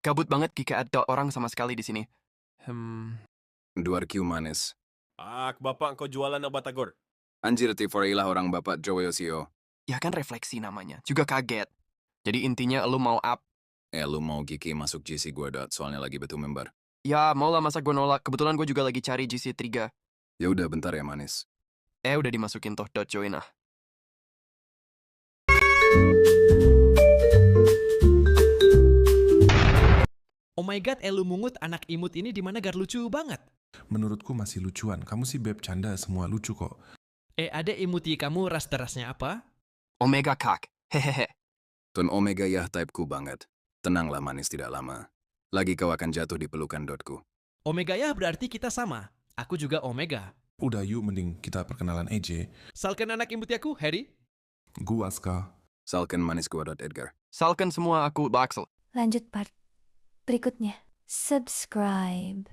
Gabut banget jika ada orang sama sekali di sini. 2 manis. Bapak kau jualan na batagor. Anjir T4 orang bapak Joe Yosio. Ya kan refleksi namanya. Juga kaget. Jadi intinya lu mau up. Lu mau Kiki masuk GC gua soalnya lagi betul member. Ya mau lah masa gue nolak. Kebetulan gue juga lagi cari GC3. Ya udah bentar ya manis. Udah dimasukin toh .join ah. Oh my god, Elu Mungut anak imut ini di mana gar lucu banget. Menurutku masih lucuan. Kamu sih beb canda semua lucu kok. Ada imuti kamu ras-derasnya apa? Omega kak. Hehehe. Ton Omega ya typeku banget. Tenanglah manis tidak lama. Lagi kau akan jatuh di pelukan dotku. Omega ya berarti kita sama. Aku juga Omega. Udah yuk mending kita perkenalan aja. Salkan anak imuti aku, Harry. Gua Aska. Salken manis gua Edgar. Salkan semua aku Baxel. Lanjut part berikutnya. Subscribe.